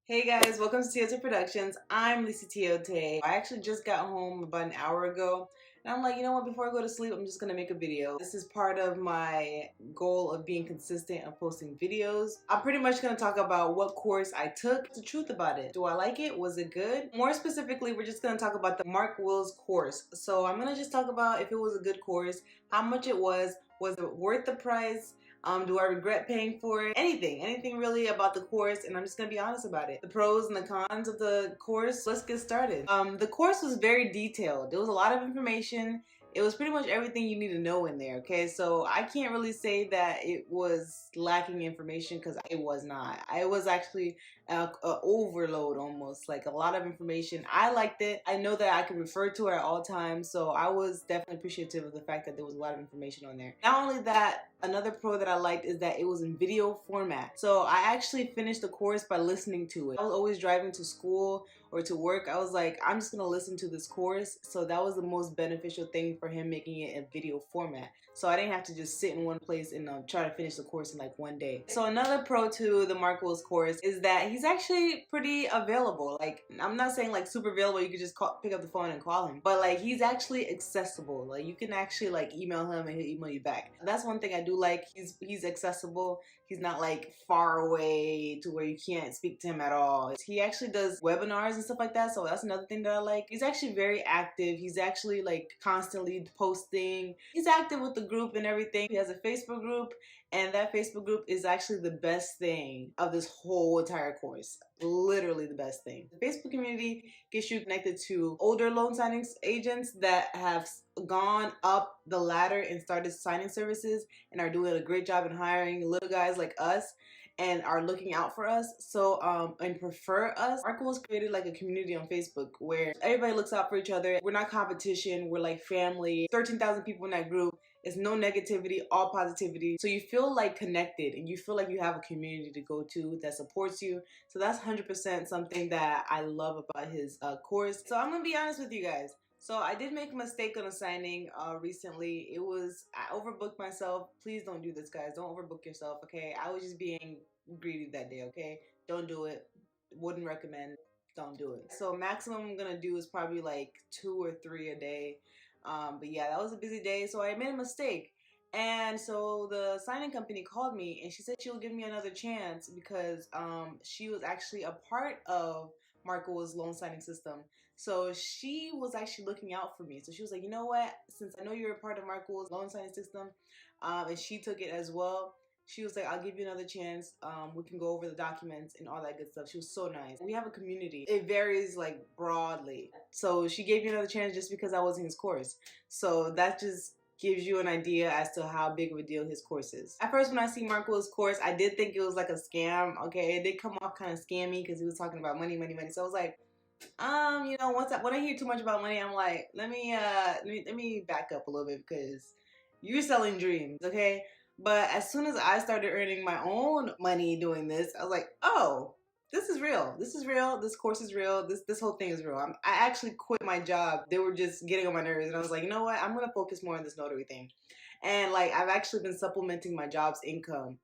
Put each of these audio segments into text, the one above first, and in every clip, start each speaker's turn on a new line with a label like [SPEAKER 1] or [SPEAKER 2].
[SPEAKER 1] Hey guys, welcome to Tiote Productions. I'm Lisa Tiote. I actually just got home about an hour ago and I'm like, you know what, before I go to sleep, I'm just gonna make a video. This is part of my goal of being consistent and posting videos. I'm pretty much gonna talk about what course I took, the truth about it. Do I like it? Was it good? More specifically, we're just gonna talk about the Mark Wills course. So I'm gonna just talk about if it was a good course, how much it was it worth the price? Do I regret paying for it? Anything really about the course, and I'm just gonna be honest about it. The pros and the cons of the course. Let's get started. The course was very detailed. There was a lot of information. It was pretty much everything you need to know in there, okay? So I can't really say that it was lacking information because it was not. I was actually a overload almost, like a lot of information. I liked it. I know that I could refer to it at all times, so I was definitely appreciative of the fact that there was a lot of information on there. Not only that, another pro that I liked is that it was in video format. So I actually finished the course by listening to it. I was always driving to school or to work. I was like, I'm just gonna listen to this course. So that was the most beneficial thing for him, making it in video format. So I didn't have to just sit in one place and try to finish the course in like one day. So another pro to the Mark Wills course is that he's actually pretty available. Like, I'm not saying like super available, you could just pick up the phone and call him, but like he's actually accessible. Like you can actually like email him and he'll email you back. That's one thing I do like. He's accessible. He's not like far away to where you can't speak to him at all. He actually does webinars and stuff like that, so that's another thing that I like. He's actually very active. He's actually like constantly posting. He's active with the group and everything. He has a Facebook group, and that Facebook group is actually the best thing of this whole entire course. Literally the best thing. The Facebook community gets you connected to older loan signings agents that have gone up the ladder and started signing services and are doing a great job in hiring little guys like us and are looking out for us, so and prefer us. Mark Wills created like a community on Facebook where everybody looks out for each other. We're not competition, we're like family. 13,000 people in that group. It's no negativity, all positivity. So you feel like connected and you feel like you have a community to go to that supports you. So that's 100% something that I love about his course. So I'm gonna be honest with you guys. So I did make a mistake on a signing recently. I overbooked myself. Please don't do this, guys. Don't overbook yourself, okay? I was just being greedy that day, okay? Don't do it. Wouldn't recommend. Don't do it. So maximum I'm gonna do is probably like 2 or 3 a day. But yeah, that was a busy day, so I made a mistake. And so the signing company called me and she said she will give me another chance because she was actually a part of Mark Wills' loan signing system. So she was actually looking out for me. So she was like, you know what? Since I know you're a part of Mark Wills' loan signing system, and she took it as well, she was like, I'll give you another chance. We can go over the documents and all that good stuff. She was so nice. We have a community. It varies like broadly. So she gave me another chance just because I was in his course. So that just gives you an idea as to how big of a deal his course is. At first, when I see Mark Wills' course, I did think it was like a scam. Okay, it did come off kind of scammy because he was talking about money. So I was like, you know, when I hear too much about money, I'm like, let me back up a little bit because you're selling dreams, okay? But as soon as I started earning my own money doing this, I was like, oh, this is real. This is real. This course is real. This whole thing is real. I actually quit my job. They were just getting on my nerves, and I was like, you know what? I'm gonna focus more on this notary thing. And like, I've actually been supplementing my job's income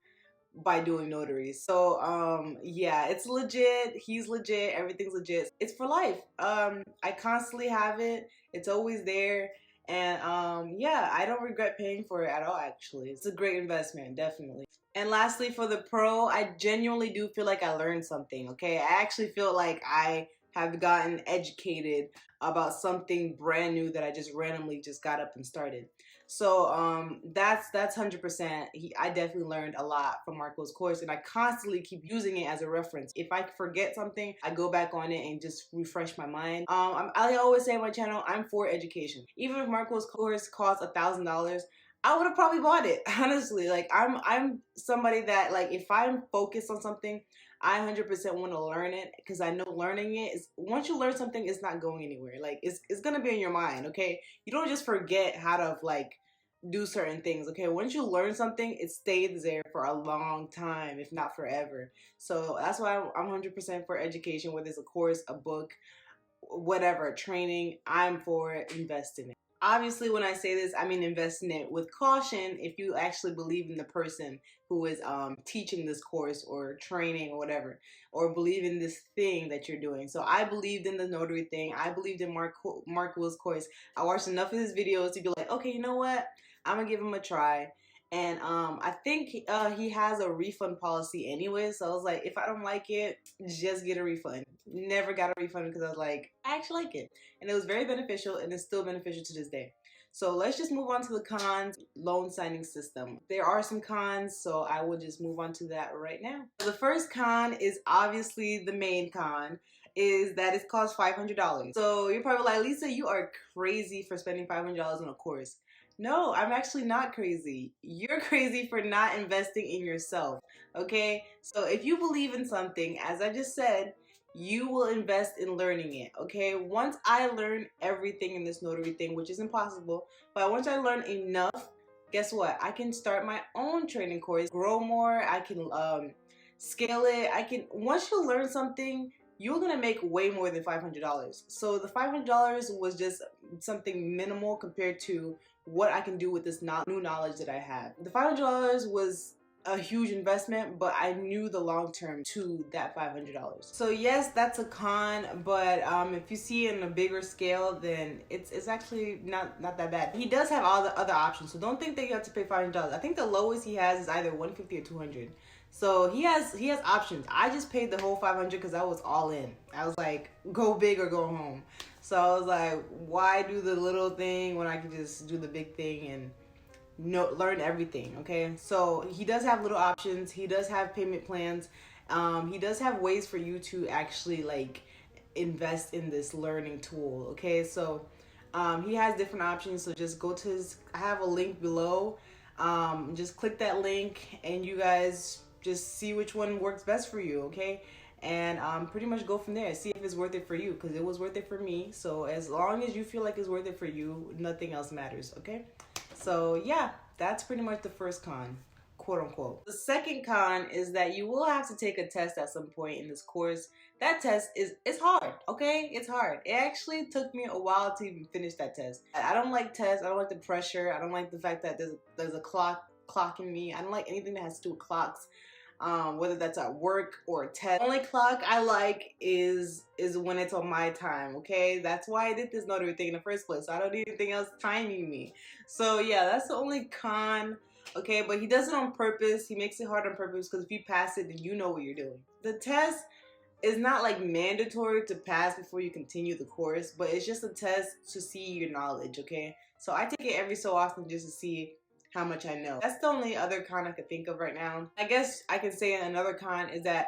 [SPEAKER 1] by doing notaries. So yeah, it's legit. He's legit. Everything's legit. It's for life. I constantly have it. It's always there. And yeah, I don't regret paying for it at all, actually. It's a great investment, definitely. And lastly, for the pro, I genuinely do feel like I learned something, okay? I actually feel like I have gotten educated about something brand new that I just randomly just got up and started. So that's 100%. I definitely learned a lot from Mark Wills' course, and I constantly keep using it as a reference. If I forget something, I go back on it and just refresh my mind. I always say on my channel, I'm for education. Even if Mark Wills' course costs $1,000, I would have probably bought it, honestly. Like, I'm somebody that, like, if I'm focused on something, I 100% want to learn it because I know learning it is, once you learn something, it's not going anywhere. Like, it's going to be in your mind, okay? You don't just forget how to, like, do certain things, okay? Once you learn something, it stays there for a long time, if not forever. So that's why I'm 100% for education, whether it's a course, a book, whatever, training. I'm for it. Invest in it. Obviously, when I say this, I mean invest in it with caution if you actually believe in the person who is teaching this course or training or whatever, or believe in this thing that you're doing. So I believed in the notary thing. I believed in Mark Will's course. I watched enough of his videos to be like, okay, you know what? I'm gonna give him a try. And I think he has a refund policy anyway. So I was like, if I don't like it, just get a refund. Never got a refund because I was like, I actually like it. And it was very beneficial, and it's still beneficial to this day. So let's just move on to the cons. Loan signing system. There are some cons, so I will just move on to that right now. The first con is obviously the main con, is that it costs $500. So you're probably like, Lisa, you are crazy for spending $500 on a course. No, I'm actually not crazy. You're crazy for not investing in yourself, okay? So if you believe in something, as I just said, you will invest in learning it, okay? Once I learn everything in this notary thing, which is impossible, but once I learn enough, guess what? I can start my own training course, grow more, I can scale it. Once you learn something, you're gonna make way more than $500. So the $500 was just something minimal compared to what I can do with this new knowledge that I have. The $500 was a huge investment, but I knew the long term to that $500. So yes, that's a con, but if you see it in a bigger scale, then it's actually not that bad. He does have all the other options, so don't think that you have to pay $500. I think the lowest he has is either $150 or $200. So he has options. I just paid the whole $500 because I was all in. I was like, go big or go home. So I was like, why do the little thing when I can just do the big thing and learn everything, okay? So he does have little options. He does have payment plans. He does have ways for you to actually like invest in this learning tool, okay? So he has different options. So just go to I have a link below. Just click that link and you guys just see which one works best for you, okay? And pretty much go from there. See if it's worth it for you, because it was worth it for me. So as long as you feel like it's worth it for you, nothing else matters, okay? So yeah, that's pretty much the first con, quote unquote. The second con is that you will have to take a test at some point in this course. That test it's hard, okay? It's hard. It actually took me a while to even finish that test. I don't like tests. I don't like the pressure. I don't like the fact that there's a clock clocking me. I don't like anything that has to do with clocks. Whether that's at work or a test. The only clock I like is when it's on my time, okay? That's why I did this notary thing in the first place. So I don't need anything else timing me. So yeah, that's the only con, okay? But he does it on purpose. He makes it hard on purpose because if you pass it, then you know what you're doing. The test is not like mandatory to pass before you continue the course, but it's just a test to see your knowledge, okay? So I take it every so often just to see how much I know. That's the only other con I could think of right now. I guess I can say another con is that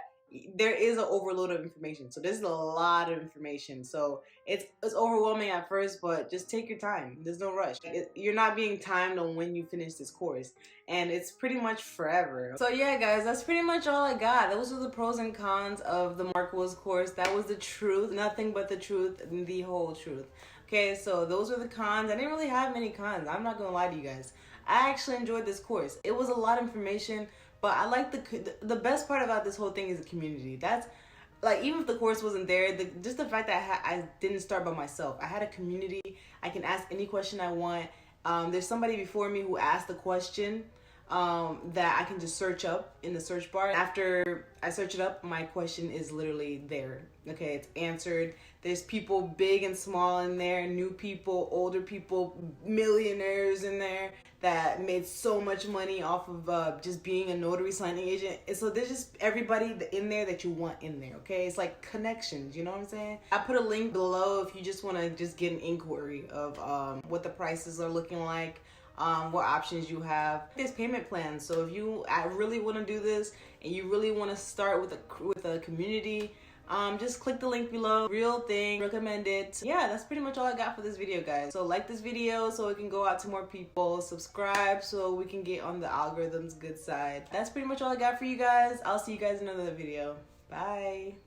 [SPEAKER 1] there is an overload of information. So there's a lot of information. So it's overwhelming at first, but just take your time. There's no rush. You're not being timed on when you finish this course. And it's pretty much forever. So yeah, guys, that's pretty much all I got. Those are the pros and cons of the Mark Will's course. That was the truth. Nothing but the truth and the whole truth. Okay, so those are the cons. I didn't really have many cons. I'm not gonna lie to you guys. I actually enjoyed this course. It was a lot of information, but I like the best part about this whole thing is the community. That's like, even if the course wasn't there, just the fact that I didn't start by myself. I had a community. I can ask any question I want. There's somebody before me who asked the question that I can just search up in the search bar. After I search it up, my question is literally there. Okay, it's answered. There's people big and small in there, new people, older people, millionaires in there that made so much money off of just being a notary signing agent. And so there's just everybody in there that you want in there, okay? It's like connections, you know what I'm saying? I put a link below if you just want to just get an inquiry of what the prices are looking like, what options you have. There's payment plans, so if I really want to do this and you really want to start with a community, just click the link below. Real thing, recommend it. Yeah, that's pretty much all I got for this video, guys. So like this video so it can go out to more people. Subscribe so we can get on the algorithm's good side. That's pretty much all I got for you guys. I'll see you guys in another video. Bye.